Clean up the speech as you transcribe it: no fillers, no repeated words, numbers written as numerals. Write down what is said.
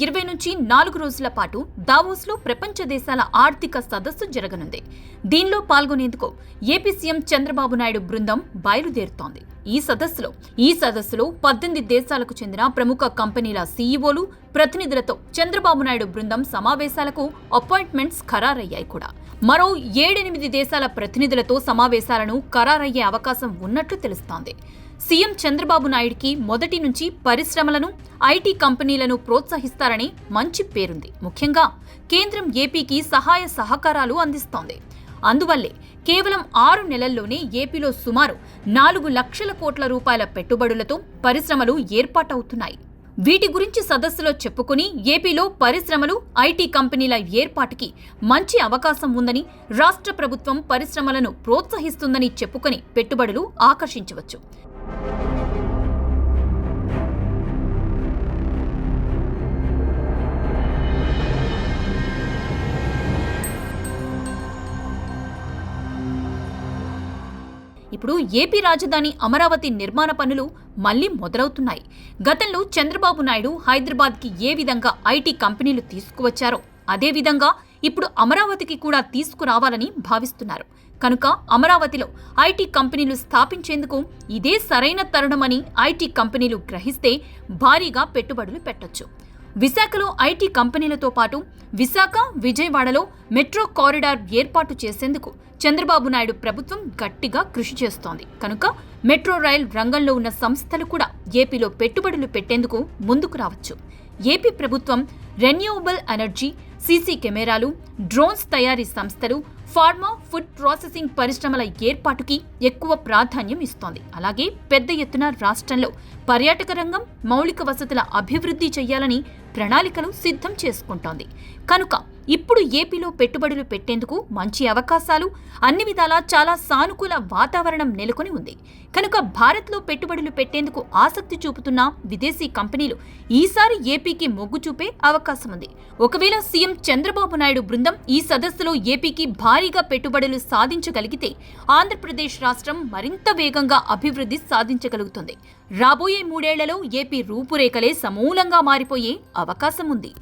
20 నుంచి 4 రోజుల పాటు దావోస్లో ప్రపంచ దేశాల ఆర్థిక సదస్సు జరగనుంది. దీనిలో పాల్గొనేందుకు ఏపీ సీఎం చంద్రబాబు నాయుడు బృందం బయలుదేరుతోంది. ఈ సదస్సులో 18 దేశాలకు చెందిన ప్రముఖ కంపెనీల సీఈఓలు, ప్రతినిధులతో చంద్రబాబు నాయుడు బృందం సమావేశాలకు అపాయింట్మెంట్స్ ఖరారయ్యాయి కూడా. మరో 7-8 దేశాల ప్రతినిధులతో సమావేశాలను ఖరారయ్యే అవకాశం ఉన్నట్లు తెలుస్తోంది. సీఎం చంద్రబాబు నాయుడికి మొదటి నుంచి పరిశ్రమలను, ఐటీ కంపెనీలను ప్రోత్సహిస్తారని మంచి పేరుంది. ముఖ్యంగా కేంద్రం ఏపీకి సహాయ సహకారాలు అందిస్తోంది. అందువల్లే కేవలం 6 నెలల్లోనే ఏపీలో సుమారు 4 లక్షల కోట్ల రూపాయల పెట్టుబడులతో పరిశ్రమలు ఏర్పాటవుతున్నాయి. వీటి గురించి సదస్సులో చెప్పుకుని ఏపీలో పరిశ్రమలు, ఐటీ కంపెనీల ఏర్పాటుకి మంచి అవకాశం ఉందని, రాష్ట్ర ప్రభుత్వం పరిశ్రమలను ప్రోత్సహిస్తుందని చెప్పుకొని పెట్టుబడులు ఆకర్షించవచ్చు. ఇప్పుడు ఏపీ రాజధాని అమరావతి నిర్మాణ పనులు మళ్లీ మొదలవుతున్నాయి. గతంలో చంద్రబాబు నాయుడు హైదరాబాద్కి ఏ విధంగా ఐటీ కంపెనీలు తీసుకువచ్చారో అదేవిధంగా ఇప్పుడు అమరావతికి కూడా తీసుకురావాలని భావిస్తున్నారు. కనుక అమరావతిలో ఐటీ కంపెనీలు స్థాపించేందుకు ఇదే సరైన తరుణమని ఐటీ కంపెనీలు గ్రహిస్తే భారీగా పెట్టుబడులు పెట్టొచ్చు. విశాఖలో ఐటీ కంపెనీలతో పాటు విశాఖ, విజయవాడలో మెట్రో కారిడార్ ఏర్పాటు చేసేందుకు చంద్రబాబు నాయుడు ప్రభుత్వం గట్టిగా కృషి చేస్తోంది. కనుక మెట్రో రైల్ రంగంలో ఉన్న సంస్థలు కూడా ఏపీలో పెట్టుబడులు పెట్టేందుకు ముందుకు రావచ్చు. ఏపీ ప్రభుత్వం రెన్యూవబుల్ ఎనర్జీ, సీసీ కెమెరాలు, డ్రోన్స్ తయారీ సంస్థలు, ఫార్మా, ఫుడ్ ప్రాసెసింగ్ పరిశ్రమల ఏర్పాటుకి ఎక్కువ ప్రాధాన్యం ఇస్తోంది. అలాగే పెద్ద ఎత్తున రాష్ట్రంలో పర్యాటక రంగం, మౌలిక వసతుల అభివృద్ధి చేయాలని ప్రణాళికలు సిద్ధం చేసుకుంటోంది. కనుక ఇప్పుడు ఏపీలో పెట్టుబడులు పెట్టేందుకు మంచి అవకాశాలు, అన్ని విధాలా చాలా సానుకూల వాతావరణం నెలకొని ఉంది. కనుక భారత్లో పెట్టుబడులు పెట్టేందుకు ఆసక్తి చూపుతున్న విదేశీ కంపెనీలు ఈసారి ఏపీకి మొగ్గు చూపే అవకాశం ఉంది. ఒకవేళ సీఎం చంద్రబాబు నాయుడు బృందం ఈ సదస్సులో ఏపీకి భారీగా పెట్టుబడులు సాధించగలిగితే ఆంధ్రప్రదేశ్ రాష్ట్రం మరింత వేగంగా అభివృద్ధి సాధించగలుగుతుంది. రాబోయే 3 ఏళ్లలో ఏపీ రూపురేఖలే సమూలంగా మారిపోయే అవకాశం ఉంది.